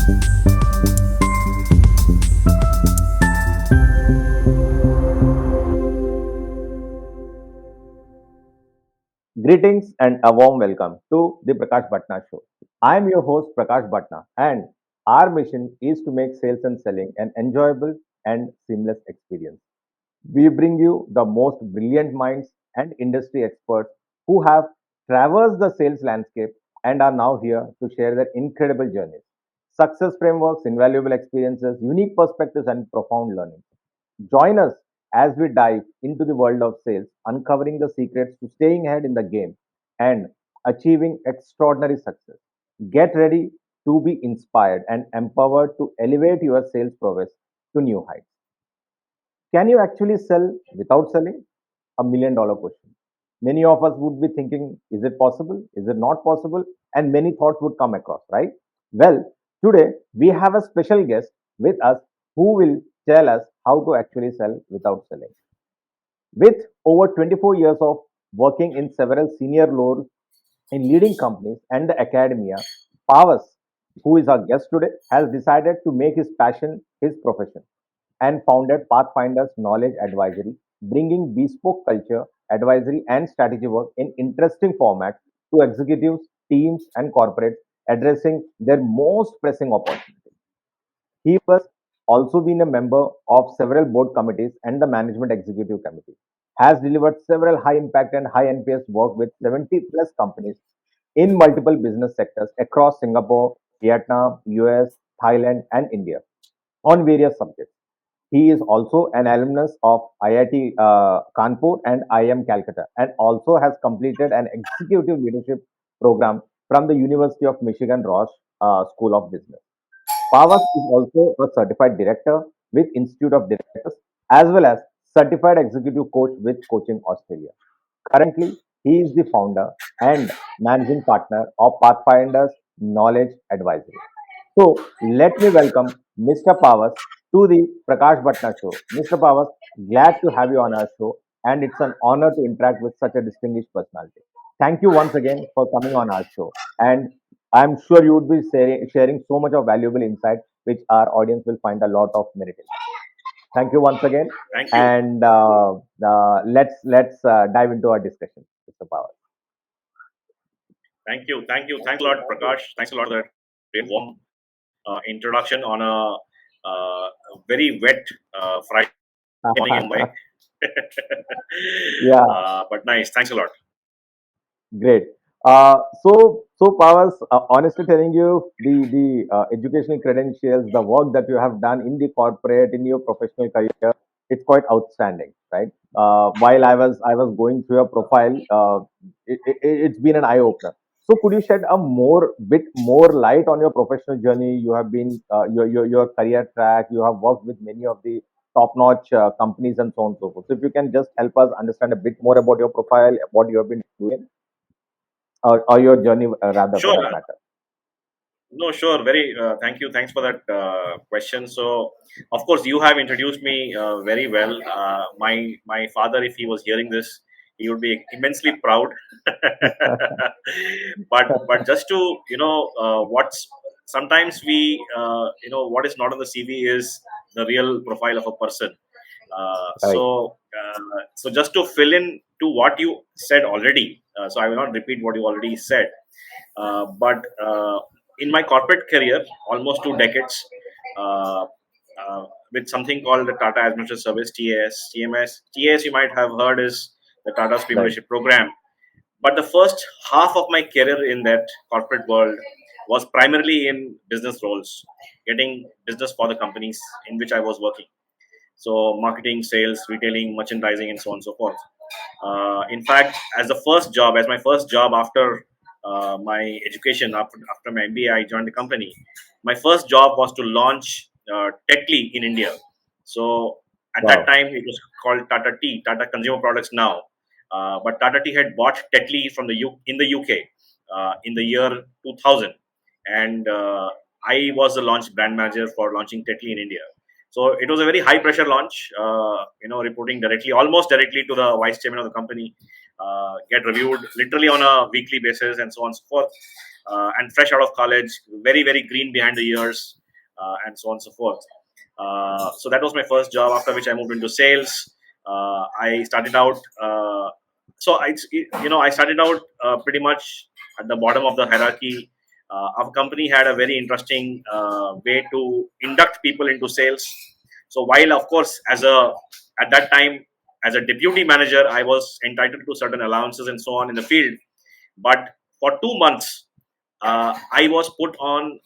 Greetings and a warm welcome to the Prakash Batna Show. I am your host Prakash Batna, and our mission is to make sales and selling an enjoyable and seamless experience. We bring you the most brilliant minds and industry experts who have traversed the sales landscape and are now here to share their incredible journeys, success frameworks, invaluable experiences, unique perspectives, and profound learning. Join us as we dive into the world of sales, uncovering the secrets to staying ahead in the game and achieving extraordinary success. Get ready to be inspired and empowered to elevate your sales prowess to new heights. Can you actually sell without selling? $1 million question. Many of us would be thinking, is it possible? Is it not possible? And many thoughts would come across, right? Well, today we have a special guest with us who will tell us how to actually sell without selling. With over 24 years of working in several senior roles in leading companies and the academia, Pawas, who is our guest today, has decided to make his passion his profession and founded PathFinders Knowledge Advisory, bringing bespoke culture, advisory, and strategy work in interesting formats to executives, teams, and corporates addressing their most pressing opportunities. He has also been a member of several board committees and the management executive committee. Has delivered several high impact and high NPS work with 70 plus companies in multiple business sectors across Singapore, Vietnam, US, Thailand, and India on various subjects. He is also an alumnus of IIT Kanpur and IM Calcutta, and also has completed an executive leadership program from the University of Michigan Ross School of Business. Pawas is also a certified director with Institute of Directors as well as certified executive coach with Coaching Australia. Currently, he is the founder and managing partner of Pathfinders Knowledge Advisory. So, let me welcome Mr. Pawas to the Prakash Batna Show. Mr. Pawas, glad to have you on our show, and it's an honor to interact with such a distinguished personality. Thank you once again for coming on our show, and I'm sure you would be sharing so much of valuable insight, which our audience will find a lot of merit in. Thank you once again, Thank you. and let's dive into our discussion, Mr. Pawas. Thank you. Thank you. Thanks a lot, Prakash. Thanks a lot for that very warm introduction on a very wet Friday evening in Mumbai. Yeah. But nice. Thanks a lot. Great. So Pawas, honestly telling you, the educational credentials, the work that you have done in the corporate, in your professional career, it's quite outstanding, right? While I was going through your profile, it's been an eye opener. So could you shed a bit more light on your professional journey? You have been your career track. You have worked with many of the top-notch companies and so on and so forth. So if you can just help us understand a bit more about your profile, what you have been doing or your journey rather for Sure. that matter. No, sure. Very. Thank you. Thanks for that question. So, of course, you have introduced me very well. My father, if he was hearing this, he would be immensely proud. But just to what's sometimes we what is not on the CV is the real profile of a person. Right. So just to fill in to what you said already. So I will not repeat what you already said. But in my corporate career, almost 2 decades, uh, with something called the Tata Administrative Service (TAS). TAS you might have heard is the Tata Right. Premiership Program. But the first half of my career in that corporate world was primarily in business roles, getting business for the companies in which I was working. So marketing, sales, retailing, merchandising, and so on and so forth. In fact, as my first job after my education, after my MBA, I joined the company. My first job was to launch Tetli in India. So at that Wow. time, it was called Tata Tea, Tata Consumer Products now. But Tata Tea had bought Tetli from in the UK in the year 2000, and I was the launch brand manager for launching Tetli in India. So it was a very high pressure launch, reporting almost directly to the vice chairman of the company, get reviewed literally on a weekly basis and so on and so forth. and fresh out of college, very green behind the ears, and so on and so forth. So that was my first job. After which I moved into sales. I started out. I started out pretty much at the bottom of the hierarchy. Our company had a very interesting way to induct people into sales. So while of course at that time as a deputy manager, I was entitled to certain allowances and so on in the field. But for 2 months, I was put on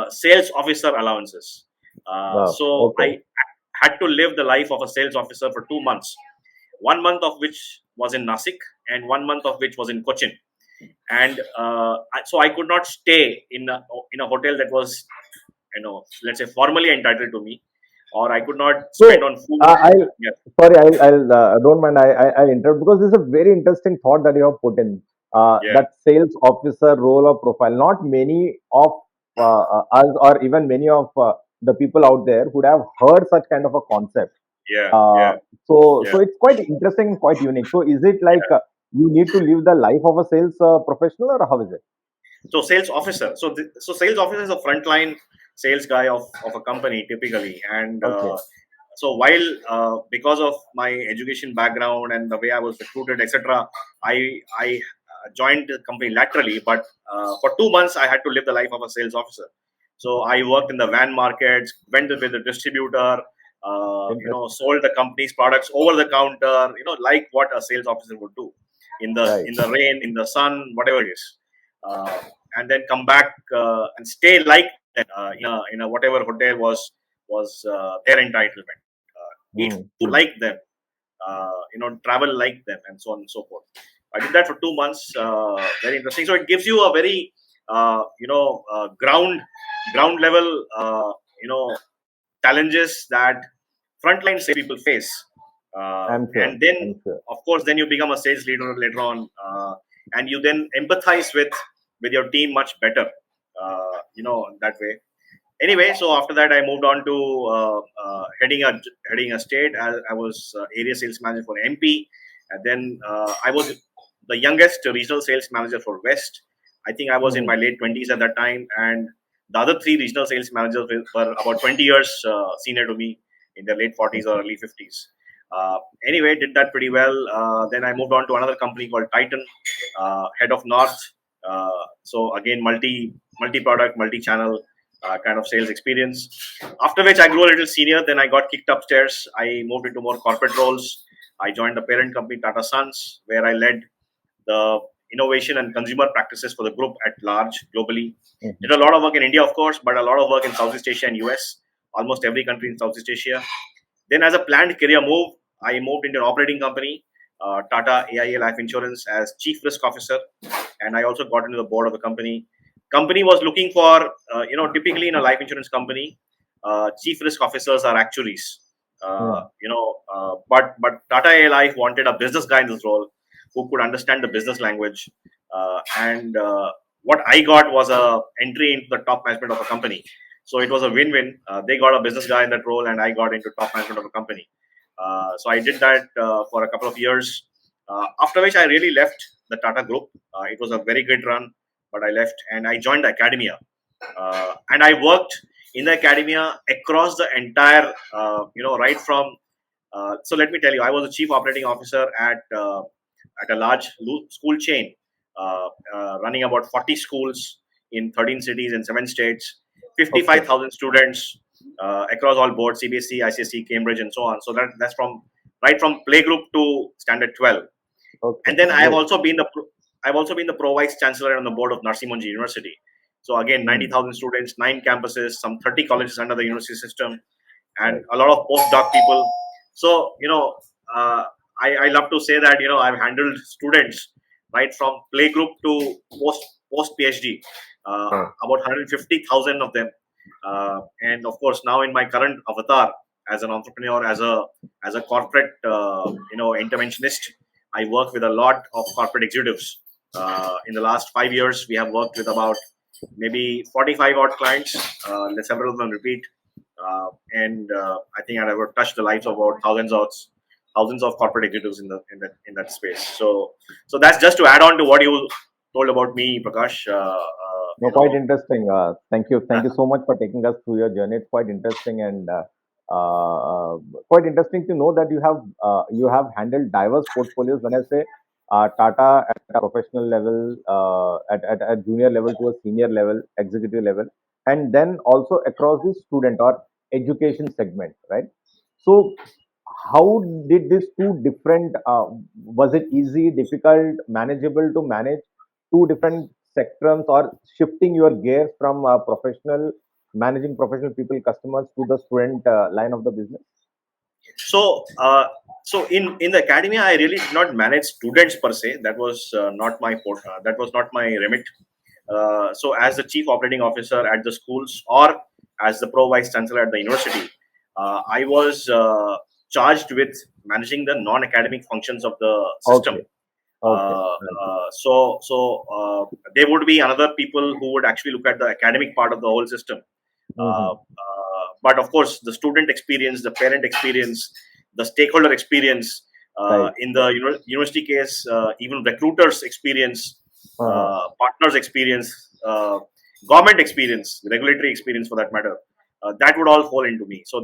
sales officer allowances. Wow. So Okay. I had to live the life of a sales officer for 2 months. 1 month of which was in Nasik, and 1 month of which was in Cochin. And so I could not stay in a hotel that was, let's say, formally entitled to me, or I could not spend So on food. I'll Yeah, sorry, I'll don't mind. I'll interrupt because this is a very interesting thought that you have put in. yeah, That sales officer role or profile. Not many of us, or even many of the people out there, would have heard such kind of a concept. yeah, Uh, yeah, so yeah, it's quite interesting and quite unique. So is it like yeah. you need to live the life of a sales professional, or how is it? So sales officer. So sales officer is a frontline sales guy of a company typically, and Okay. so while because of my education background and the way I was recruited, etc., I joined the company laterally, but for 2 months I had to live the life of a sales officer. So I worked in the van markets, went with the distributor, Interesting. sold the company's products over the counter, like what a sales officer would do Right. in the rain, in the sun, whatever it is. Uh, and then come back and stay like that in a whatever hotel was their entitlement. Eat Hmm. food Hmm. like them, travel like them, and so on and so forth. I did that for 2 months. Very interesting. So it gives you a very ground level challenges that frontline sales people face. I'm sure. And then, I'm sure. of course, then you become a sales leader later on, and you then empathize with your team much better. That way. Anyway, so after that, I moved on to heading a state. I was area sales manager for MP, and then I was the youngest regional sales manager for West. I think I was in Hmm. my late 20s at that time, and the other three regional sales managers were about 20 years senior to me, in their late 40s or Okay. early 50s. Uh, anyway, did that pretty well. Then I moved on to another company called Titan, head of North. So again, multi product, multi channel kind of sales experience. After which I grew a little senior. Then I got kicked upstairs. I moved into more corporate roles. I joined the parent company Tata Sons, where I led the innovation and consumer practices for the group at large globally. Hmm. Did a lot of work in India, of course, but a lot of work in Southeast Asia and US, almost every country in Southeast Asia. Then, as a planned career move, I moved into an operating company, Tata AIA Life Insurance, as chief risk officer, and I also got into the board of the company. Company was looking for, typically in a life insurance company, chief risk officers are actuaries. Hmm. But Tata AIA Life wanted a business guy in this role who could understand the business language, and what I got was a entry into the top management of a company. So it was a win-win. They got a business guy in that role, and I got into top management of a company. So I did that for a couple of years. After which I really left the Tata Group. It was a very good run, but I left and I joined the academia. And I worked in the academia across the entire, right from. So let me tell you, I was a chief operating officer at a large school chain, running about 40 schools in 13 cities in 7 states, Okay. 55,000 students across all boards, CBSE, ICSE, Cambridge, and so on. So that's from right from playgroup to standard 12. Okay. And then Great. I've also been the pro vice chancellor on the board of Narsee Monjee University. So again, Hmm. 90,000 students, 9 campuses, some 30 colleges under the university system, and Right. a lot of postdoc people. So uh, I love to say that I've handled students right from playgroup to post PhD, Right. about 150,000 of them, and of course now in my current avatar as an entrepreneur, as a corporate interventionist, I work with a lot of corporate executives. In the last 5 years, we have worked with about maybe 45 odd clients. Several of them repeat, and I think I've ever touched the lives of about thousands of corporate executives in that space. So that's just to add on to what you told about me, Prakash. No, quite interesting. Thank you so much for taking us through your journey. It's quite interesting and uh, quite interesting to know that you have handled diverse portfolios. When I say Tata at a professional level, at a junior level to a senior level, executive level, and then also across the student or education segment, right? So, how did these two different? Was it easy, difficult, manageable to manage two different spectrums, or shifting your gears from professional managing professional people, customers to the student line of the business? So, in the academia, I really did not manage students per se. That was that was not my remit. So, as the chief operating officer at the schools or as the pro vice chancellor at the university, I was charged with managing the non-academic functions of the system. Okay, okay, There would be another people who would actually look at the academic part of the whole system. mm-hmm. But of course, the student experience, the parent experience, the stakeholder experience, Right. in the university case, even recruiters experience, Uh-huh. partners experience, government experience, regulatory experience for that matter, that would all fall into me. So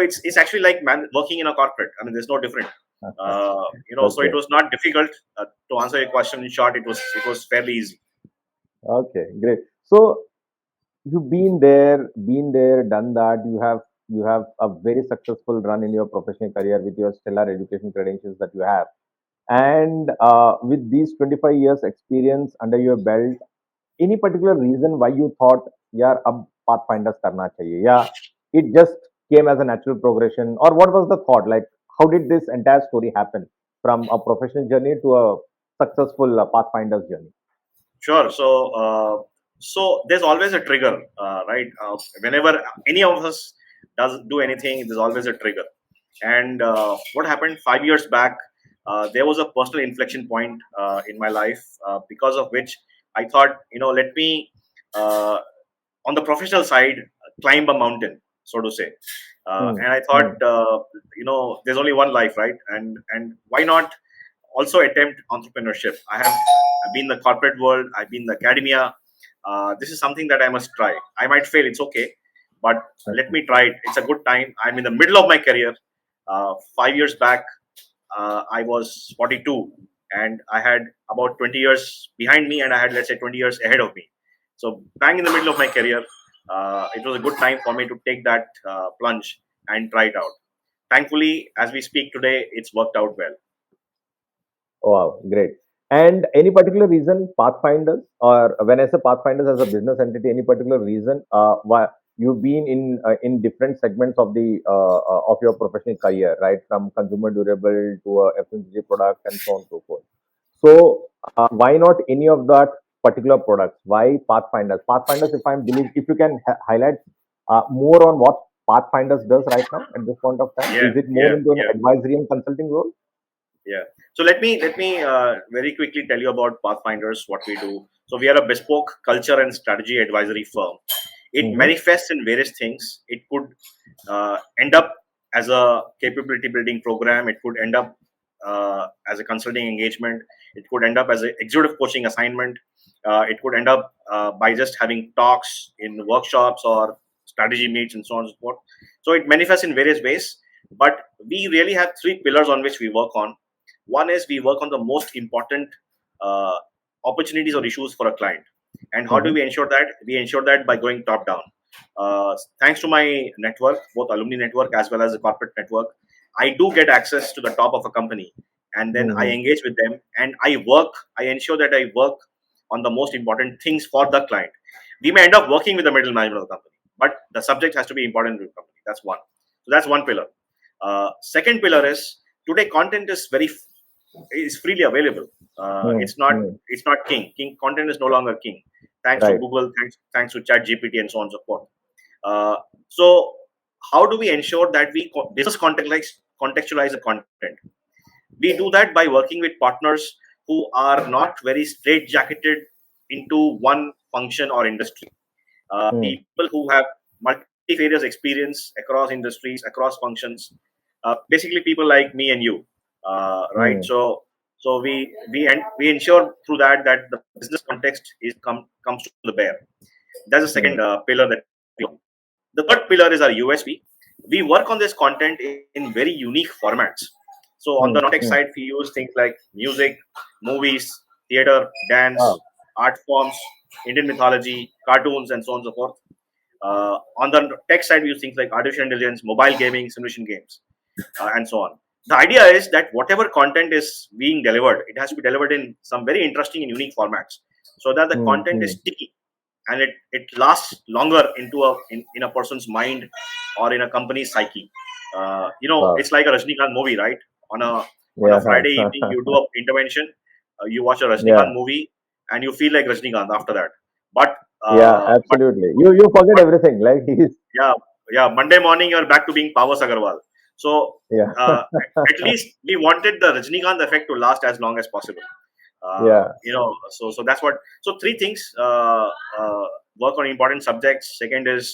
it's actually like working in a corporate. I mean, there's no different. So it Okay, was not difficult. To answer your question in short, it was fairly easy. okay, great. So you've been there, done that. You have a very successful run in your professional career with your stellar education credentials that you have. And with these 25 years experience under your belt, any particular reason why you thought, yeah, ab Pathfinders karna chahiye? Yeah, it just came as a natural progression, or what was the thought? Like, how did this entire story happen from a professional journey to a successful Pathfinders journey? Sure. So there's always a trigger, right? Whenever any of us does do anything, there's always a trigger. And what happened 5 years back? There was a personal inflection point in my life, because of which I thought, let me, uh, on the professional side, climb a mountain, so to say. Hmm. And I Hmm. thought, there's only one life, right? And why not also attempt entrepreneurship? I've been in the corporate world, I've been in the academia. This is something that I must try. I might fail, it's okay, but let Okay. me try it. It's a good time. I'm in the middle of my career. 5 years back, I was 42, and I had about 20 years behind me, and I had, let's say, 20 years ahead of me. So, bang in the middle of my career, it was a good time for me to take that plunge and try it out. Thankfully, as we speak today, it's worked out well. Oh, wow, great. And any particular reason Pathfinders, or when I say Pathfinders as a business entity, any particular reason why you've been in different segments of your professional career, right? From consumer durable to a FMCG product and so on and so forth. So why not any of that particular products? Why Pathfinders? Pathfinders, if I'm believe, if you can highlight more on what Pathfinders does right now at this point of time, Yeah, is it more yeah, into an yeah. advisory and consulting role? Yeah. So let me very quickly tell you about Pathfinders, what we do. So we are a bespoke culture and strategy advisory firm. It Mm-hmm. manifests in various things. It could end up as a capability building program. It could end up as a consulting engagement. It could end up as an executive coaching assignment. It could end up by just having talks in workshops or strategy meets and so on and so forth. So it manifests in various ways. But we really have three pillars on which we work on. One is we work on the most important uh, opportunities or issues for a client. And how do Mm-hmm. we ensure that? We ensure that by going top down. Thanks to my network, both alumni network as well as the corporate network, I do get access to the top of a company, and then I Mm-hmm. engage with them, and I ensure that I work on the most important things for the client. We may end up working with the middle management of the company, but the subject has to be important to the company. That's one. So that's one pillar. Second pillar is today content is freely available. Mm, It's not mm, it's not king. King content is no longer king. Thanks to right. Google, thanks to Chat GPT, and so on and so forth. So how do we ensure that we business contextualize the content? We do that by working with partners who are not very straitjacketed into one function or industry. Mm, People who have multifarious experience across industries, across functions. Basically, people like me and you, right? mm, So So we ensure through that the business context comes to the bear. That's the second mm, pillar that we on. The third pillar is our USP. We work on this content in very unique formats. So on the non-tech mm, side, we use things like music, movies, theater, dance, ah, art forms, Indian mythology, cartoons, and so on and so forth. On the tech side, we use things like artificial intelligence, mobile gaming, simulation games, and so on. The idea is that whatever content is being delivered, it has to be delivered in some very interesting and unique formats, so that the mm, content is mm, sticky and it lasts longer in a person's mind or in a company's psyche. wow. It's like a Rajnikant movie, right? On a on Yeah. a Friday evening, you do a intervention, you watch a Yeah. Rajnikant movie, and you feel like Rajnikant after that. But Yeah. uh, but Absolutely. You forget but everything. Like he's. yeah, yeah. Monday morning, you're back to being Pawas Agarwal. So Yeah. at least we wanted the Rajnikant effect to last as long as possible. Yeah. So that's what. So three things: work on important subjects. Second is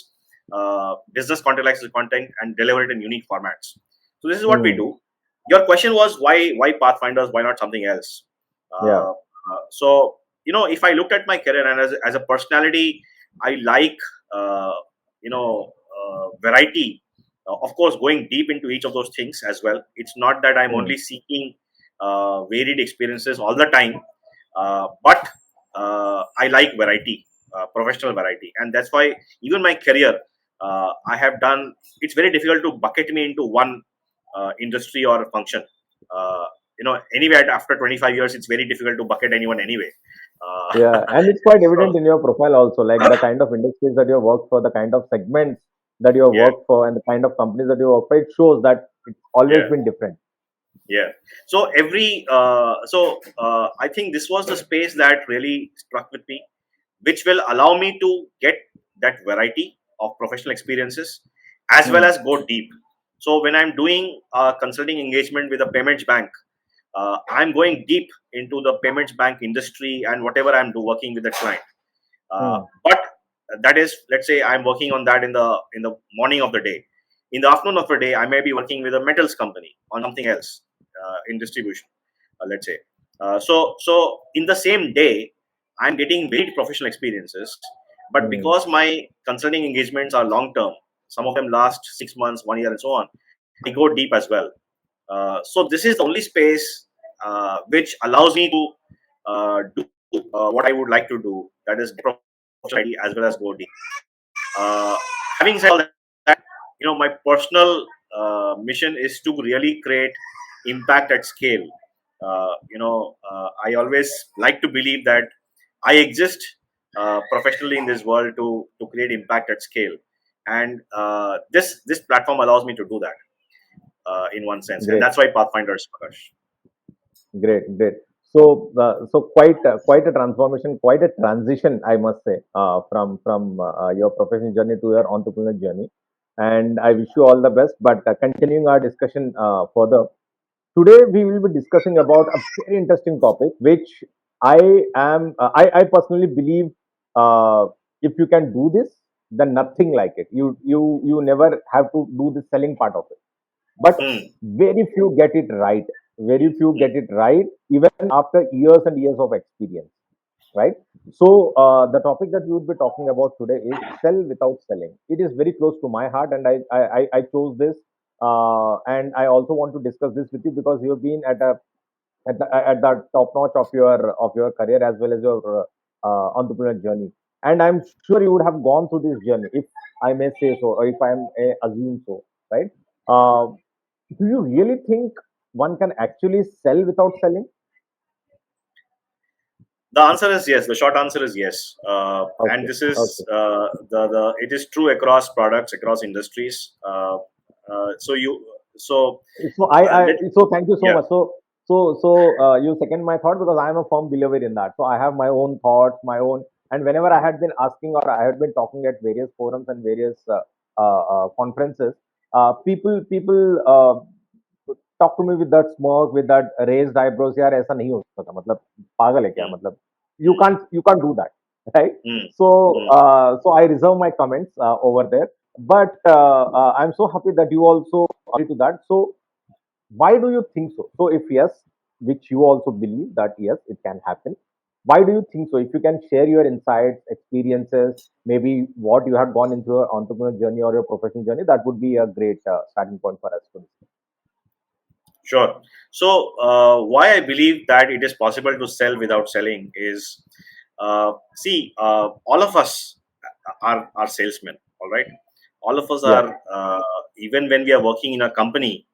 business contextualized content and deliver it in unique formats. So this is what we Mm, do. Your question was why Pathfinders? Why not something else? yeah. So if I looked at my career and as a personality, I like uh, variety. Of course, going deep into each of those things as well. It's not that I'm Mm, only seeking varied experiences all the time, but I like variety, professional variety, and that's why even my career, I have done. It's very difficult to bucket me into one industry or function. Anyway, after 25 years, it's very difficult to bucket anyone anyway. yeah. And it's quite So evident in your profile also, like the kind of industries that you work for, the kind of segments that you yeah, work for, and the kind of companies that you work for. It shows that it's always yeah. been different. Yeah. So I think this was the space that really struck with me, which will allow me to get that variety of professional experiences as well Mm, as go deep. So when I'm doing a consulting engagement with a payments bank, I'm going deep into the payments bank industry and whatever working with the client. mm, But that is, let's say, I'm working on that in the morning of the day. In the afternoon of the day, I may be working with a metals company on something else in distribution. Let's say, so in the same day, I'm getting varied professional experiences. But mm. because my consulting engagements are long term, some of them last 6 months, 1 year, and so on, I go deep as well. So this is the only space which allows me to do what I would like to do. That is professional as well as go deep. Uh, Having said all that, my personal mission is to really create impact at scale. I always like to believe that I exist professionally in this world to create impact at scale, and this platform allows me to do that in one sense, and Great. that's why Pathfinders, Prakash. Great, great. So quite a transformation, quite a transition, I must say, from your professional journey to your entrepreneurial journey. And I wish you all the best. But continuing our discussion further, today we will be discussing about a very interesting topic, which I personally believe, if you can do this, then nothing like it. You never have to do the selling part of it, but Hmm. very few get it right. Very few get it right, even after years and years of experience, right? So the topic that we would be talking about today is sell without selling. It is very close to my heart, and I chose this, and I also want to discuss this with you because you've been at the top notch of your career as well as your entrepreneurial journey, and I'm sure you would have gone through this journey, if I may say so, or if I'm assume so, right? Uh, do you really think one can actually sell without selling? The answer is yes. The short answer is yes, and Okay, this is okay. the it is true across products, across industries. So let So thank you so yeah. much. You second my thought because I am a firm believer in that. So I have my own thoughts, my own, and whenever I had been asking or I had been talking at various forums and various conferences, people talk to me with that smirk, with that raised eyebrows. यार ऐसा नहीं हो सकता मतलब पागल है क्या Mm, मतलब mm, you can't do that, right? mm, So mm. so I reserve my comments over there, but I'm so happy that you also agree to that. So why do you think so? So if yes, which you also believe that yes, it can happen. Why do you think so? If you can share your insights, experiences, maybe what you have gone into your entrepreneurial journey or your professional journey, that would be a great starting point for us to listen. Sure. So, why I believe that it is possible to sell without selling is, all of us are salesmen. All right, all of us Yeah. are, even when we are working in a company,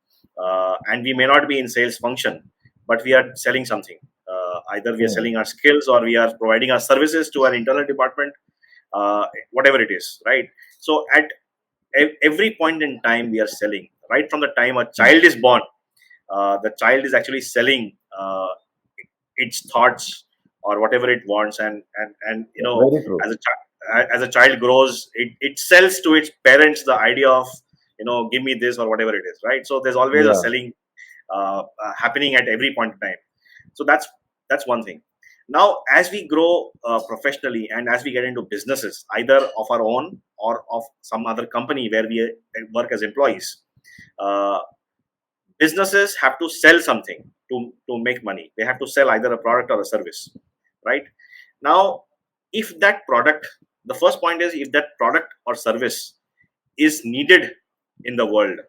and we may not be in sales function, but we are selling something. Either we are Hmm. selling our skills or we are providing our services to an internal department, whatever it is, right? So, at every point in time, we are selling. Right from the time a Hmm. child is born, the child is actually selling its thoughts or whatever it wants, and Yeah, very true. as a child grows, it sells to its parents the idea of, give me this or whatever it is, right? So there's always a Yeah. selling happening at every point in time. So that's one thing. Now, as we grow professionally and as we get into businesses, either of our own or of some other company where we work as employees, uh, businesses have to sell something to make money. They have to sell either a product or a service, right? Now, if that product, the first point is, if that product or service is needed in the world,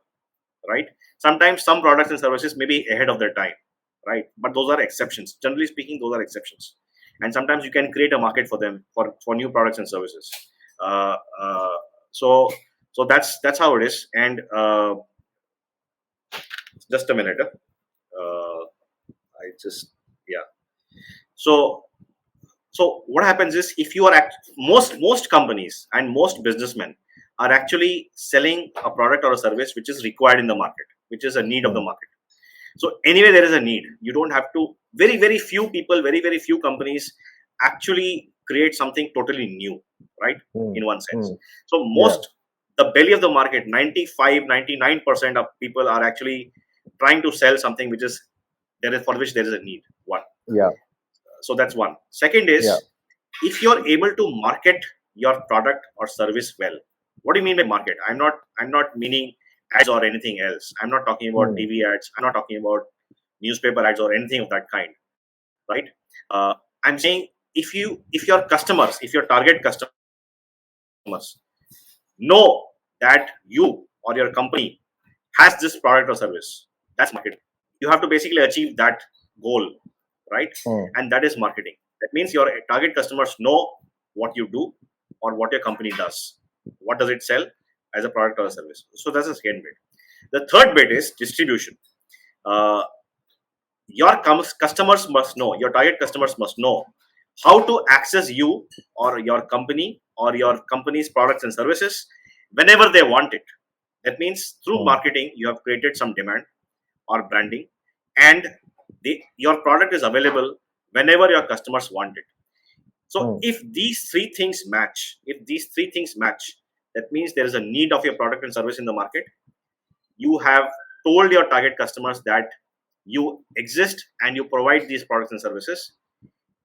right? Sometimes some products and services may be ahead of their time, right? But those are exceptions. Generally speaking, those are exceptions. And sometimes you can create a market for them, for new products and services. Uh, uh, so so that's how it is. And just a minute. I just yeah. So what happens is, if you are most companies and most businessmen are actually selling a product or a service which is required in the market, which is a need of the Hmm. market. So anyway, there is a need. You don't have to. Very few people, very few companies actually create something totally new, right? Hmm. In one sense. Hmm. So Yeah. the belly of the market, 99% of people are actually trying to sell something which is there is for which there is a need. One. Yeah. So that's one. Second Yeah. is, if you're able to market your product or service well. What do you mean by market? I'm not meaning ads or anything else. I'm not talking about Hmm. TV ads. I'm not talking about newspaper ads or anything of that kind, right? I'm saying, if your customers, if your target customers know that you or your company has this product or service, that's marketing. You have to basically achieve that goal, right? Hmm. And that is marketing. That means your target customers know what you do or what your company does. What does it sell as a product or a service? So that's the second bit. The third bit is distribution. Uh, your customers must know, your target customers must know how to access you or your company or your company's products and services whenever they want it. That means through Hmm. marketing, you have created some demand or branding, and your product is available whenever your customers want it. So Hmm. if these three things match, that means there is a need of your product and service in the market. You have told your target customers that you exist and you provide these products and services,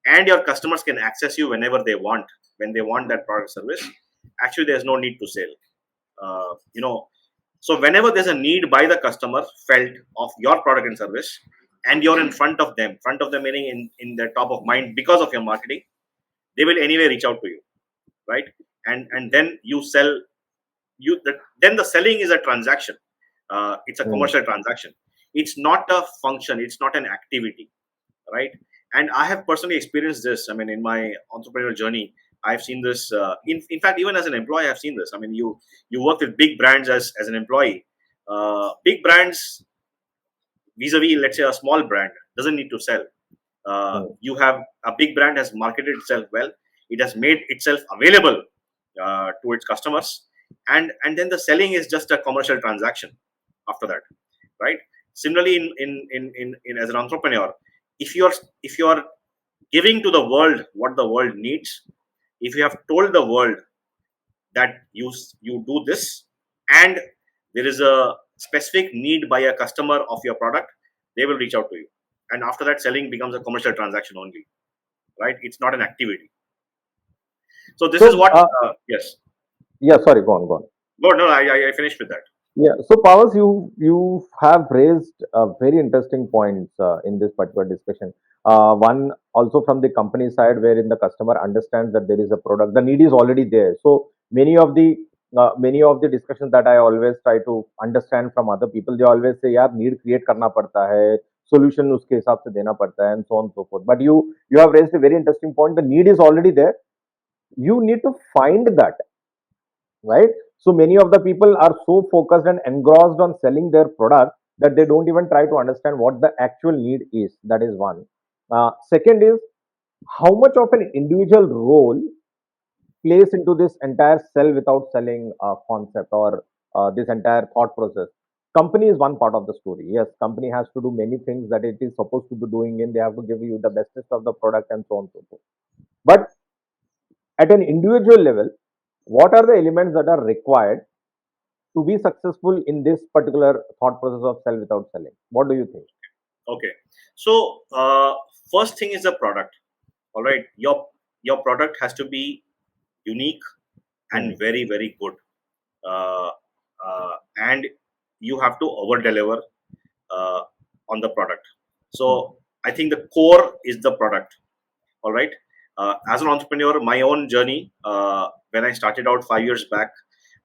and your customers can access you whenever they want, when they want that product service. Actually, there's no need to sell. Uh, you know, so whenever there's a need by the customer felt of your product and service, and you're in front of them meaning in their top of mind because of your marketing, they will anyway reach out to you, right? And then you sell. Then the selling is a transaction. It's a Hmm. commercial transaction. It's not a function. It's not an activity, right? And I have personally experienced this. I mean, in my entrepreneurial journey, I've seen this. In fact, even as an employee, I've seen this. I mean, you work with big brands as an employee. Big brands vis-a-vis, let's say, a small brand doesn't need to sell. Hmm. You have a big brand has marketed itself well. It has made itself available to its customers, and then the selling is just a commercial transaction after that, right? Similarly, in as an entrepreneur, if you're giving to the world what the world needs, if you have told the world that you do this, and there is a specific need by a customer of your product, they will reach out to you, and after that, selling becomes a commercial transaction only, right? It's not an activity. So this is So, what yes. yeah, sorry, go on, go on. No, I finished with that. Yeah. So, Pawas, you have raised very interesting points in this particular discussion. One also from the company side, wherein the customer understands that there is a product, the need is already there. So many of the discussions that I always try to understand from other people, they always say, "यार need create करना पड़ता है, solution उसके हिसाब से देना पड़ता है," and so on and so forth. But you have raised a very interesting point. The need is already there. You need to find that, right? So many of the people are so focused and engrossed on selling their product that they don't even try to understand what the actual need is. That is one. Second is how much of an individual role plays into this entire sell without selling concept, or this entire thought process. Company is one part of the story. Yes, company has to do many things that it is supposed to be doing, and they have to give you the bestest of the product and so on and so forth. But at an individual level, what are the elements that are required to be successful in this particular thought process of sell without selling? What do you think? Okay. So first thing is the product. All right. Your product has to be unique Hmm. and very very good. Uh, and you have to over deliver uh, on the product. Hmm. So I think the core is the product. All right. As an entrepreneur, my own journey, when I started out 5 years back,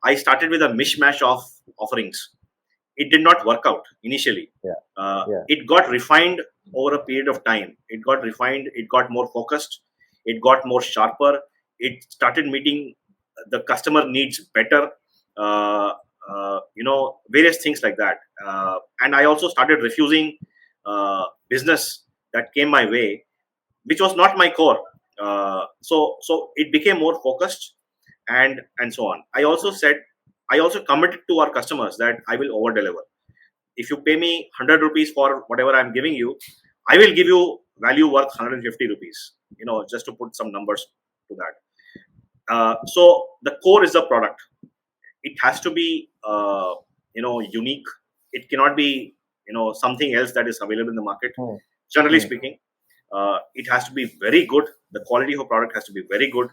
I started with a mishmash of offerings. It did not work out initially. Yeah. Yeah. It got refined over a period of time. It got refined, it got more focused, it got more sharper, it started meeting the customer needs better, various things like that. And I also started refusing business that came my way, which was not my core. So it became more focused, and so on. I also committed to our customers that I will over deliver. If you pay me 100 rupees for whatever I'm giving you, I will give you value worth 150 rupees, just to put some numbers to that. So the core is the product. It has to be unique. It cannot be something else that is available in the market. Hmm. Generally Hmm. speaking, it has to be very good. The quality of a product has to be very good,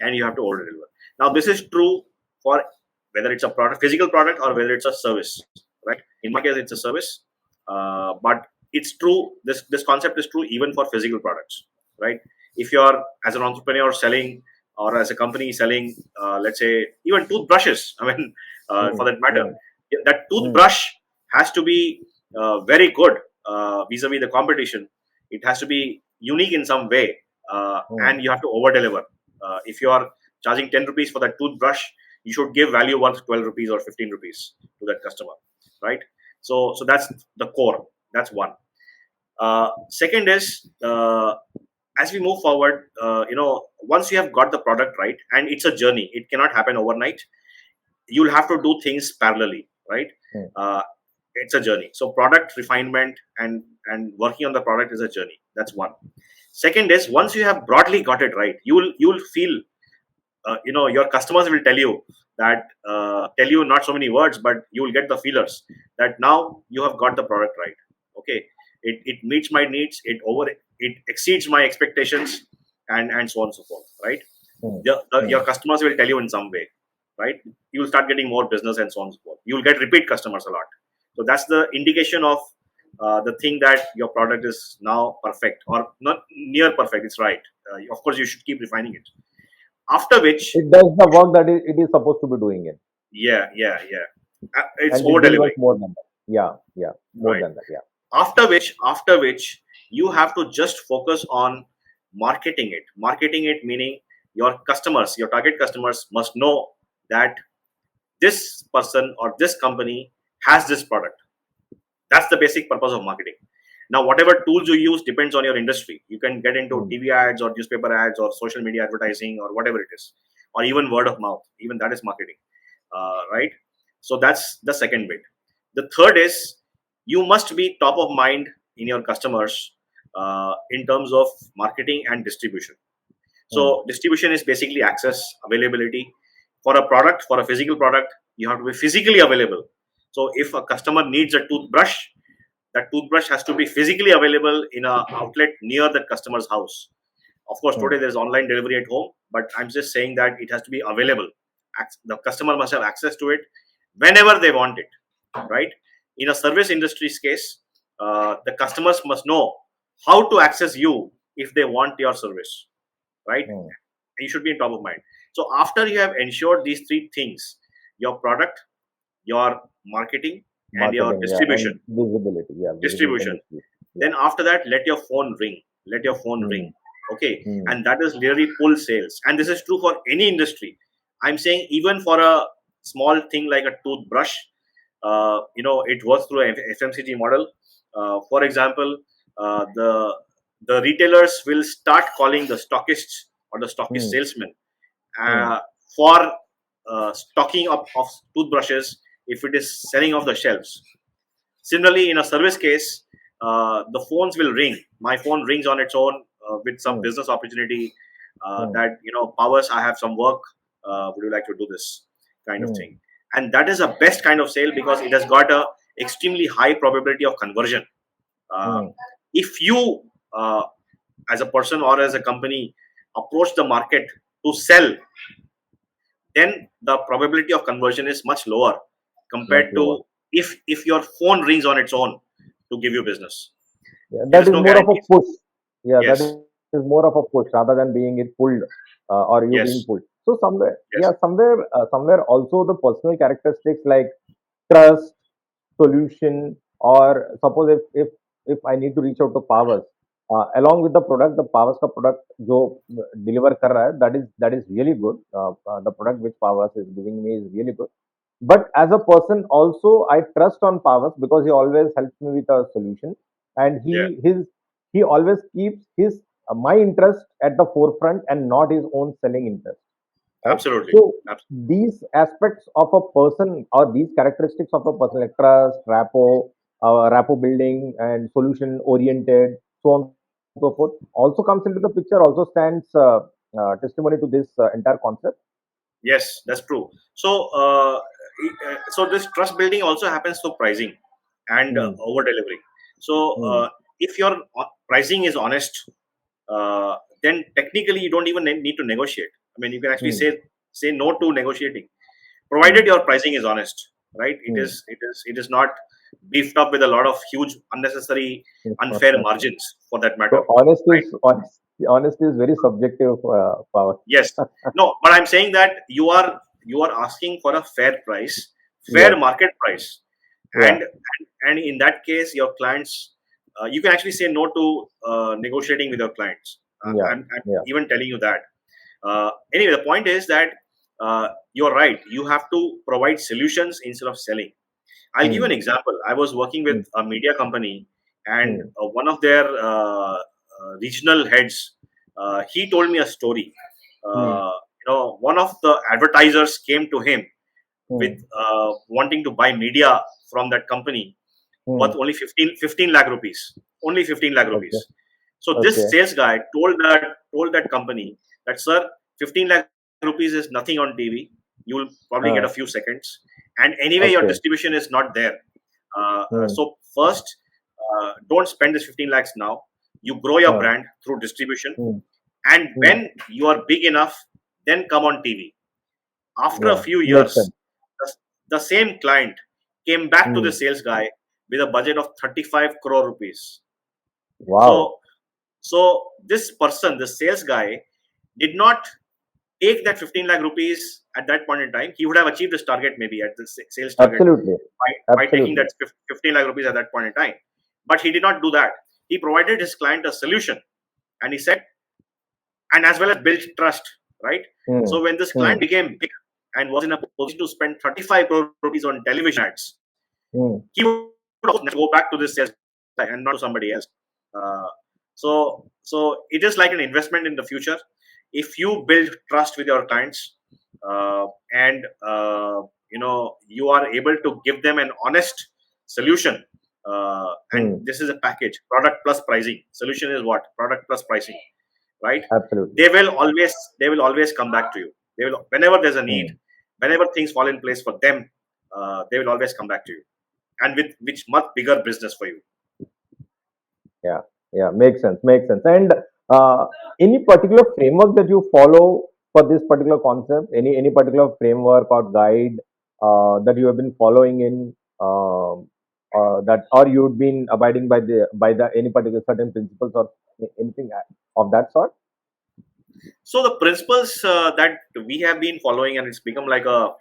and you have to over deliver. Now this is true for whether it's a product, physical product, or whether it's a service, right? In my case it's a service, but it's true, this concept is true even for physical products, right? If you're, as an entrepreneur, selling, or as a company selling, let's say even toothbrushes, I mean, for Hmm. that matter, Hmm. that Hmm. toothbrush has to be very good vis-a-vis the competition. It has to be unique in some way, Hmm. and you have to over deliver. If you are charging 10 rupees for that toothbrush, you should give value worth 12 rupees or 15 rupees to that customer, right? So that's the core. That's one. Second is, as we move forward, once you have got the product right, and it's a journey, it cannot happen overnight. You'll have to do things parallelly, right? Hmm. uh, it's a journey. So product refinement and working on the product is a journey. That's one. Second is, once you have broadly got it right, you'll feel, your customers will tell you not so many words, but you will get the feelers that now you have got the product right. Okay, it meets my needs, it exceeds my expectations, and so on and so forth, right? Hmm. Your Hmm. customers will tell you in some way, right? You will start getting more business and so on and so forth. You will get repeat customers a lot. So that's the indication of the thing that your product is now perfect, or not near perfect. It's right. Of course, you should keep refining it. After which, It does the work that it is supposed to be doing it, yeah, it's and over it delivers delivering, more than that. Yeah. Yeah. More right? than that. Yeah. After which, you have to just focus on marketing it. Marketing it meaning your customers, your target customers must know that this person or this company has this product. That's the basic purpose of marketing. Now, whatever tools you use depends on your industry. You can get into Hmm. TV ads or newspaper ads or social media advertising or whatever it is, or even word of mouth. Even that is marketing, right? So that's the second bit. The third is, you must be top of mind in your customers in terms of marketing and distribution. Hmm. So distribution is basically access, availability. For a product, for a physical product, you have to be physically available. So if a customer needs a toothbrush, that toothbrush has to be physically available in a outlet near that customer's house. Of course, Hmm. today there's online delivery at home, but I'm just saying that it has to be available. The customer must have access to it whenever they want it. right? In a service industry's case, the customers must know how to access you if they want your service, right? Hmm. You should be in top of mind. So after you have ensured these three things, your product, your marketing, and your Marketing, yeah, and distribution, visibility, yeah, visibility and distribution, distribution. Yeah. then after that, let your phone ring. Let your phone Hmm. ring. Okay. Hmm. And that is really pull sales. And this is true for any industry. I'm saying even for a small thing like a toothbrush, it works through a FMCG model. For example, the retailers will start calling the stockists or the stockist Hmm. salesmen Hmm. for stocking up of toothbrushes if it is selling off the shelves. Similarly, in a service case, the phones will ring. My phone rings on its own with some Hmm. business opportunity Hmm. that, Powers, I have some work. Would you like to do this kind of Hmm. thing? And that is the best kind of sale because it has got a extremely high probability of conversion. Uh, Hmm. if you, as a person or as a company, approach the market to sell, then the probability of conversion is much lower Much compared lower. to if your phone rings on its own to give you business. Yeah, There that is is no more of a guarantees. push. Yeah, that is Yes, more of a push rather than being it pulled or you being pulled. yes, So somewhere, yeah, yes, somewhere also the personal characteristics like trust, solution, or suppose if I need to reach out to Powers, along with the product, the Powers का product जो deliver कर रहा है, that is really good. The product which Powers is giving me is really good. But as a person also, I trust on Powers because he always helps me with a solution, and yeah, he always keeps his my interest at the forefront and not his own selling interest, right? absolutely, So Abs- these aspects of a person or these characteristics of a person like trust, rapport building, and solution oriented, so on and so forth, also comes into the picture. Also stands testimony to this entire concept. yes, that's true. So, so this trust building also happens through pricing and Hmm. over delivering. So, Hmm. if your pricing is honest, then technically you don't even need to negotiate. I mean, you can actually Hmm. say no to negotiating, provided Hmm. your pricing is honest, right? Hmm. It is not beefed up with a lot of huge unnecessary unfair margins for that matter, So honest right? is honest is very subjective power. Yes, no, but I'm saying that you are asking for a fair price, fair Yes. market price, Yeah. and in that case, your clients, you can actually say no to negotiating with your clients. Yeah. I'm Yeah. even telling you that. Anyway, the point is that you're right. You have to provide solutions instead of selling. I'll give you an Hmm. example. I was working with Hmm. a media company, and Hmm. one of their regional heads, he told me a story. Hmm. One of the advertisers came to him with Hmm. wanting to buy media from that company Hmm. worth only 15 lakh rupees. Only 15 lakh Okay. rupees. So this Okay. sales guy told that company that, sir, 15 lakh rupees is nothing on TV. You will probably get a few seconds, and anyway your Okay. distribution is not there. Hmm. So first, don't spend this 15 lakhs now. You grow your Uh, brand through distribution, hmm. and Hmm. when you are big enough, then come on TV. After a Yeah. few Makes years, sense. the same client came back to the Hmm. sales guy with a budget of 35 crore rupees. Wow. So, so this person, the sales guy, did not take that 15 lakh rupees at that point in time. He would have achieved his target maybe at the sales target Absolutely. by taking Absolutely. that 15 lakh rupees at that point in time. But he did not do that. He provided his client a solution, and he said, and as well as built trust, right? Hmm. So when this Hmm. client became big and was in a position to spend 35 crore rupees on television ads, Hmm. he would also go back to this sales guy and not to somebody else. Uh, so it is like an investment in the future. If you build trust with your clients, and you are able to give them an honest solution, and Hmm. this is a package, product plus pricing. Solution is what? Product plus pricing, right? Absolutely. They will always come back to you. They will, whenever there's a need, Hmm. whenever things fall in place for them, they will always come back to you, and with which much bigger business for you. Yeah. Yeah. Makes sense. Makes sense. And uh, any particular framework that you follow for this particular concept? Any particular framework or guide that you have been following in? um, that, or you've been abiding by the any particular certain principles or anything of that sort? So the principles that we have been following, and it's become like a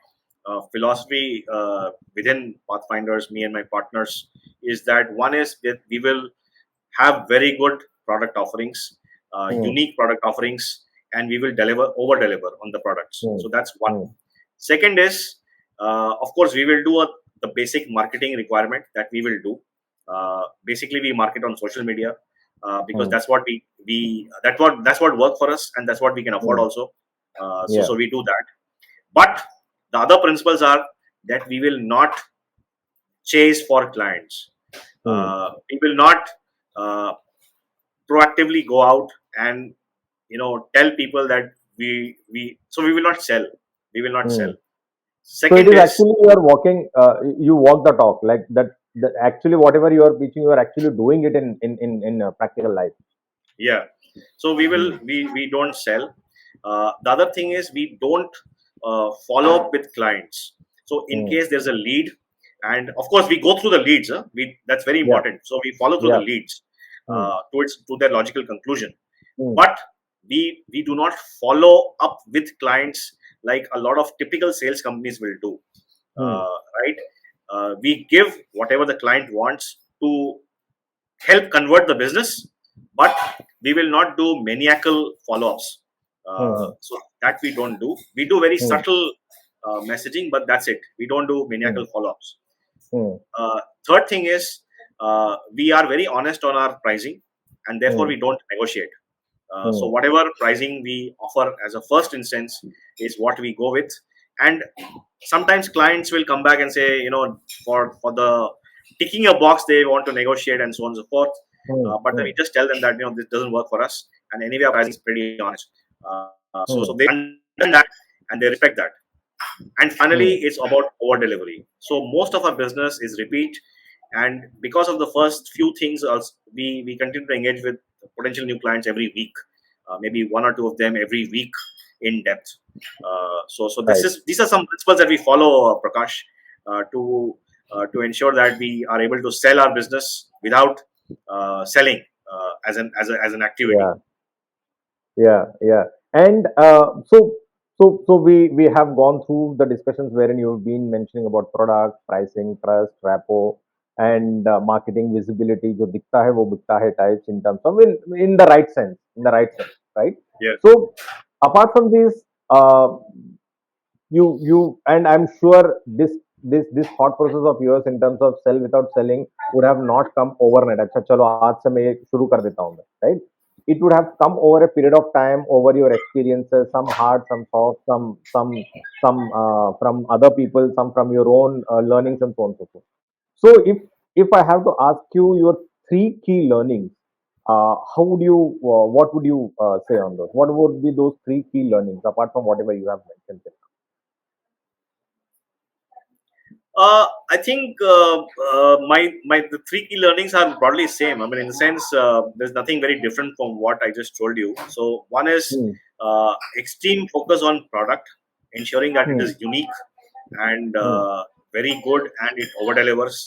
philosophy within Pathfinders, me and my partners, is that one is that we will have very good product offerings, Hmm. unique product offerings, and we will over deliver on the products. Hmm. So that's one. Hmm. Second is, of course, we will do the basic marketing requirement that we will do. Basically, we market on social media because Hmm. that's what that's what work for us, and that's what we can afford Hmm. also. So Yeah. so we do that. But the other principles are that we will not chase for clients. Hmm. We will not uh, proactively go out and tell people that we will not sell. We will not Hmm. sell. So it Second is is, actually you are walking, you walk the talk, like that. Actually, whatever you are preaching, you are actually doing it in practical life. yeah. So we will Hmm. we don't sell. The other thing is we don't follow up with clients. So in Hmm. case there's a lead, and of course we go through the leads. We That's very Yeah. important. So we follow through the Yeah. leads Hmm. to their logical conclusion. Hmm. But we do not follow up with clients like a lot of typical sales companies will do. Hmm. Right? We give whatever the client wants to help convert the business, but we will not do maniacal follow-ups. Hmm. So that we don't do. We do very Hmm. subtle messaging, but that's it. We don't do Hmm. maniacal follow-ups. Hmm. Third thing is we are very honest on our pricing, and therefore Hmm. we don't negotiate. So Hmm. whatever pricing we offer as a first instance is what we go with. And sometimes clients will come back and say, for the ticking a box, they want to negotiate and so on and so forth. Hmm. But then Hmm. we just tell them that this doesn't work for us, and anyway our pricing is pretty honest. So Hmm. they understand that and they respect that. And finally, Hmm. it's about over delivery. So most of our business is repeat, and because of the first few things, also, we continue to engage with potential new clients every week, maybe one or two of them every week in depth. So Right. these are some principles that we follow, Prakash, to ensure that we are able to sell our business without selling as an activity. Yeah. Yeah. Yeah. And so we have gone through the discussions wherein you've been mentioning about product, pricing, trust, rapport, and marketing visibility. जो दिखता है वो बिकता है types in terms of in the right sense, right? Yeah. So apart from this, you and I'm sure this thought process of yours in terms of sell without selling would have not come overnight. अच्छा चलो आज से मैं ये शुरू कर देता हूँ मैं, right? It would have come over a period of time, over your experiences, some hard, some soft, some from other people, some from your own learnings and so on and so forth. So if I have to ask you your three key learnings, how would you what would you say on those? What would be those three key learnings apart from whatever you have mentioned? I think my the three key learnings are broadly same. I mean, in the sense, there's nothing very different from what I just told you. So one is Hmm. extreme focus on product, ensuring that it Hmm. is unique and Hmm. very good, and it over delivers.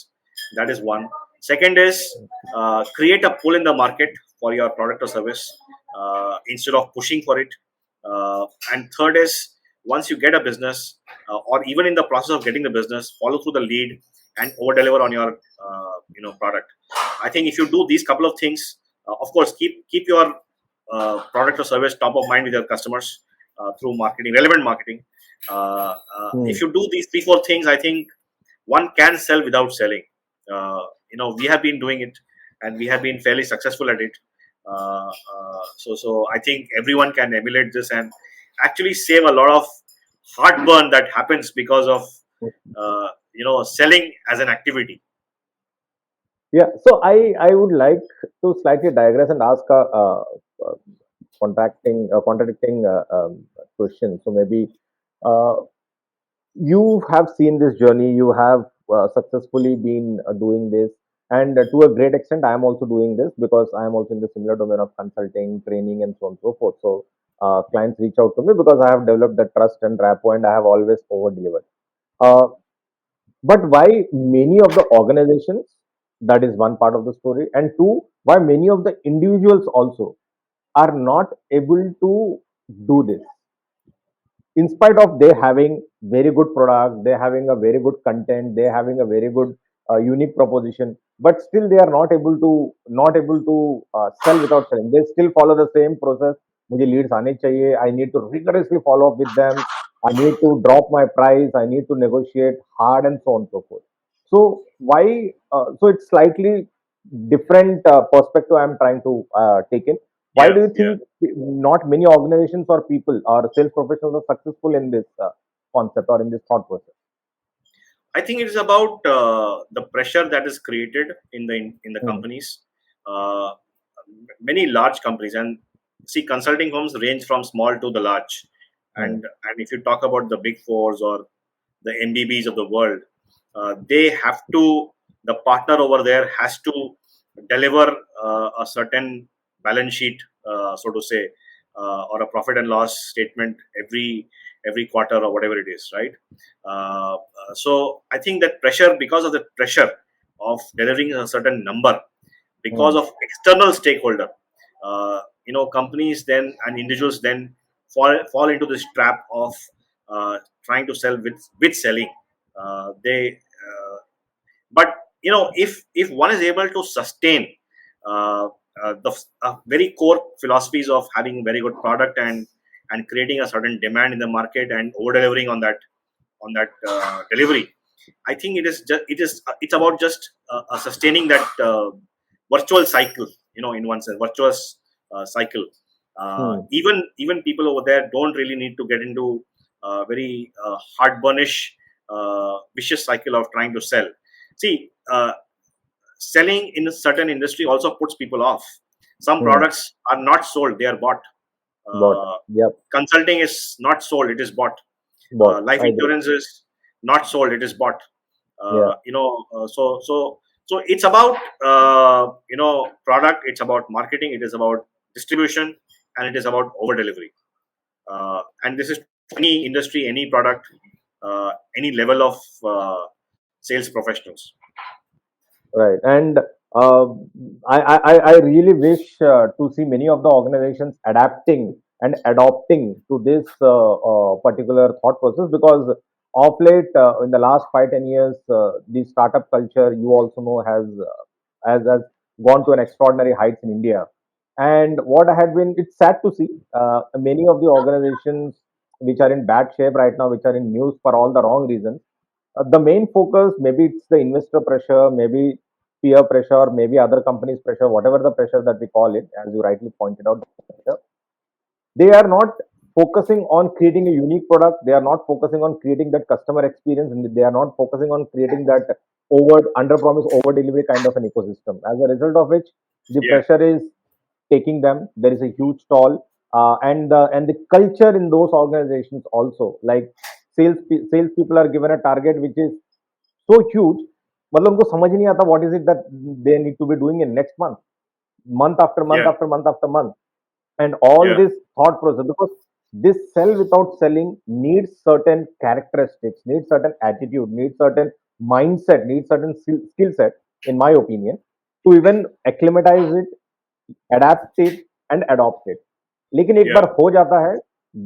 That is one. Second is create a pull in the market for your product or service instead of pushing for it. And third is, once you get a business, or even in the process of getting the business, follow through the lead and over deliver on your product. I think if you do these couple of things, of course, keep your product or service top of mind with your customers through marketing, relevant marketing. Hmm. If you do these three four things, I think one can sell without selling. We have been doing it, and we have been fairly successful at it. So I think everyone can emulate this and actually save a lot of heartburn that happens because of selling as an activity. Yeah. So I would like to slightly digress and ask a contradicting question. So maybe uh, you have seen this journey. You have successfully been doing this, and to a great extent, I am also doing this because I am also in the similar domain of consulting, training, and so on and so forth. So clients reach out to me because I have developed the trust and rapport, and I have always over delivered. Uh, But why many of the organizations, that is one part of the story, and two, why many of the individuals also are not able to do this in spite of they having very good product, they having a very good content, they having a very good unique proposition, but still they are not able to sell without selling. They still follow the same process. मुझे leads आने चाहिए. I need to rigorously follow up with them. I need to drop my price. I need to negotiate hard and so on and so forth. So why? So it's slightly different perspective I'm trying to take in. Why Yeah, do you yeah. think not many organizations or people or sales professionals are successful in this concept or in this thought process? I think it is about the pressure that is created in the Hmm. companies. Uh, Many large companies, and see, consulting firms range from small to the large, Hmm. and if you talk about the big fours or the MBBs of the world, they have to, the partner over there has to deliver a certain balance sheet, so to say, or a profit and loss statement every quarter or whatever it is, right? So I think that pressure, because of the pressure of delivering a certain number, because Hmm. of external stakeholder, companies then and individuals then fall into this trap of trying to sell with selling. They But if one is able to sustain uh, the very core philosophies of having very good product and creating a certain demand in the market and over delivering on that delivery, I think it's about just sustaining that virtual cycle, in one sense, virtuous cycle. Hmm. Even people over there don't really need to get into very hard burnish vicious cycle of trying to sell. See, selling in a certain industry also puts people off. Some Hmm. products are not sold; they are bought. Bought. Uh, Yep. Consulting is not sold; it is bought. Bought. Life I agree. insurance is not sold; it is bought. Yeah. So it's about product. It's about marketing. It is about distribution, and it is about over delivery. And this is any industry, any product, any level of sales professionals. Right. And uh, I really wish to see many of the organizations adapting and adopting to this particular thought process, because of late, in the last 5-10 years, the startup culture, you also know, has gone to an extraordinary heights in India. And what had been, it's sad to see many of the organizations which are in bad shape right now, which are in news for all the wrong reasons. The main focus, maybe it's the investor pressure, maybe peer pressure, maybe other companies' pressure, whatever the pressure that we call it, as you rightly pointed out, they are not focusing on creating a unique product. They are not focusing on creating that customer experience, and they are not focusing on creating that under promise, over delivery kind of an ecosystem. As a result of which, the Yeah, pressure is taking them. There is a huge toll, and the culture in those organizations also, like sales people are given a target which is so huge, मतलब उनको समझ नहीं आता what is it that they need to be doing in next month, month after month yeah, after month after month, and all yeah, this thought process, because this sell without selling needs certain characteristics, needs certain attitude, needs certain mindset, needs certain skill set, in my opinion, to even acclimatize it, adapt it, and adopt it. लेकिन एक yeah, बार हो जाता है,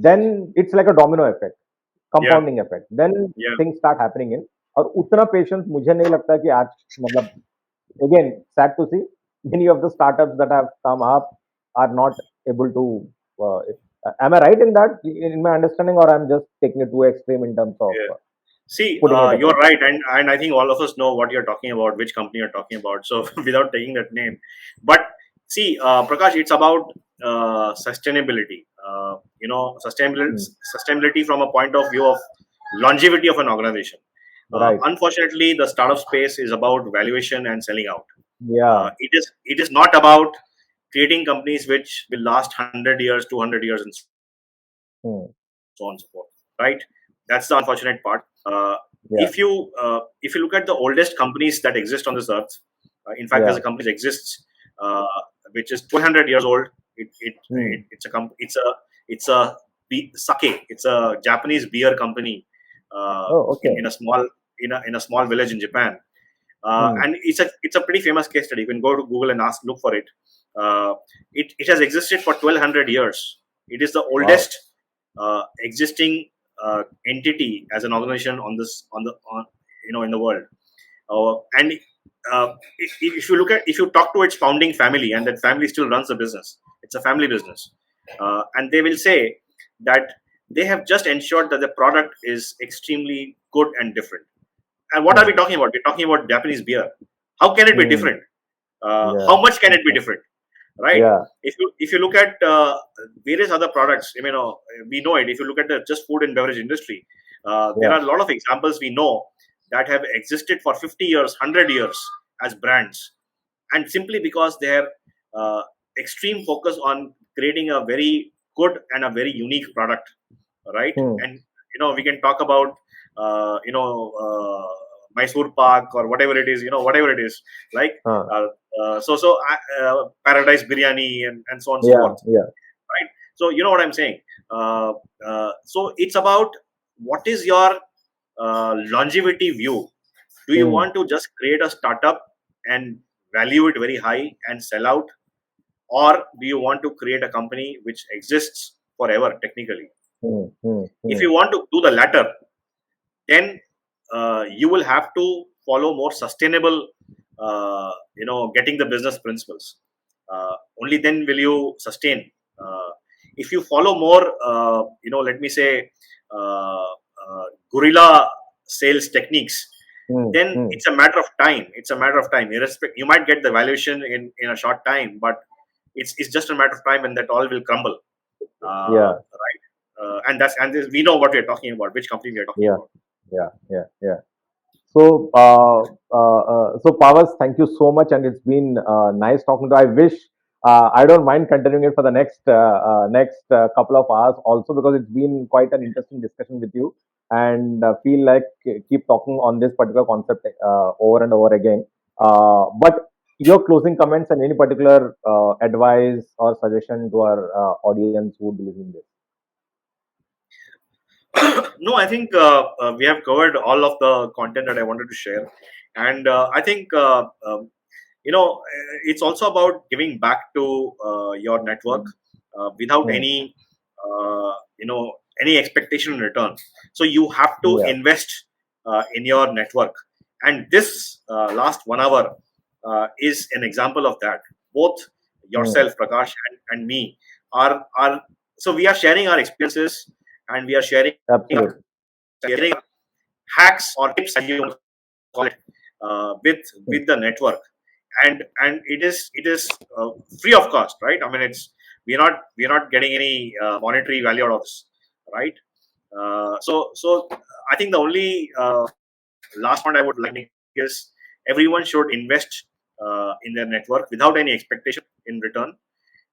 then it's like a domino effect, yeah, compounding effect, then yeah. things start happening in. और उतना patience मुझे नहीं लगता कि आज, मतलब, again, sad to see many of the startups that have come up are not able to uh, am I right in that, in my understanding, or I'm just taking it to extreme in terms of Yeah. See, putting it you're across? right, and I think all of us know what you're talking about, which company you're talking about. So without taking that name, but see, Prakash, it's about sustainability. Hmm. Sustainability from a point of view of longevity of an organization. Right. Unfortunately, the startup space is about valuation and selling out. Yeah. It is not about creating companies which will last 100 years, 200 years, and Hmm. so on and so forth. Right? That's the unfortunate part. Yeah. If you look at the oldest companies that exist on this earth, in fact, there's Yeah. a company that exists uh, which is 1,200 years old. Hmm. It's a sake. It's a Japanese beer company Oh, okay. in a small in a small village in Japan. And it's a pretty famous case study. You can go to Google and look for it. It has existed for 1200 years. It is the oldest existing entity as an organization on in the world. And if you talk to its founding family, and that family still runs the business, it's a family business, and they will say that they have just ensured that the product is extremely good and different. And what are we talking about? We're talking about Japanese beer. How can it be different? How much can it be different? Right? Yeah. If you look at various other products, we know it. If you look at the just food and beverage industry, there are a lot of examples we know that have existed for 50 years, 100 years as brands, and simply because their extreme focus on creating a very good and a very unique product, right? And we can talk about Mysore Pak or whatever it is, like Paradise Biryani and so on and so forth. Right. So you know what I'm saying. So it's about what is your longevity view. Do you want to just create a startup and value it very high and sell out, or do you want to create a company which exists forever technically? If you want to do the latter, then you will have to follow more sustainable, getting the business principles. Only then will you sustain. If you follow more, let me say, guerrilla sales techniques, then it's a matter of time. You might get the valuation in a short time, but it's just a matter of time, and that all will crumble. Right. And we know what we're talking about, which company we're talking about. Yeah. So, so Pawas, thank you so much, and it's been nice talking to you. I wish I don't mind continuing it for the next couple of hours also, because it's been quite an interesting discussion with you, and feel like keep talking on this particular concept over and over again. But your closing comments and any particular advice or suggestion to our audience who would be listening this. No, I think we have covered all of the content that I wanted to share, and I think it's also about giving back to your network without any any expectation in return. So you have to invest in your network, and this last 1 hour is an example of that. Both yourself, Prakash, and me are so we are sharing our experiences, and we are sharing hacks or tips, as you call it, with the network, and it is free of cost, right? I mean, we're not getting any monetary value out of this, right? So I think the only last point I would like to make is everyone should invest in their network without any expectation in return,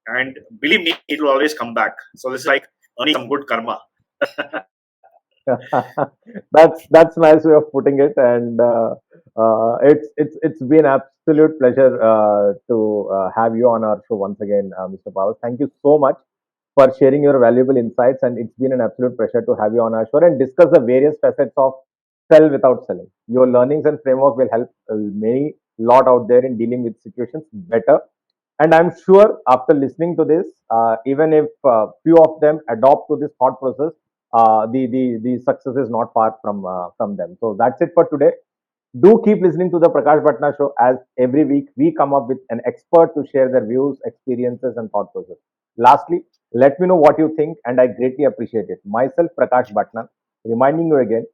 and believe me, it will always come back. So this is like earning some good karma. That's nice way of putting it, and it's been absolute pleasure to have you on our show once again, Mr. Pawas. Thank you so much for sharing your valuable insights, and it's been an absolute pleasure to have you on our show and discuss the various facets of sell without selling. Your learnings and framework will help many lot out there in dealing with situations better. And I'm sure after listening to this, even if few of them adopt to this thought process, the success is not far from them. So that's it for today. Do keep listening to the Prakash Batna Show, as every week we come up with an expert to share their views, experiences, and thought process. Lastly, let me know what you think, and I greatly appreciate it. Myself, Prakash Batna, reminding you again,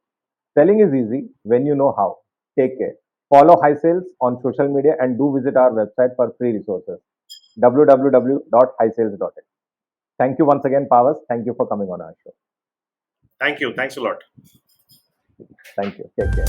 selling is easy when you know how. Take care. Follow High Sales on social media, and do visit our website for free resources, www.highsales.in. Thank you once again, Pawas. Thank you for coming on our show. Thank you. Thanks a lot. Thank you. Take care.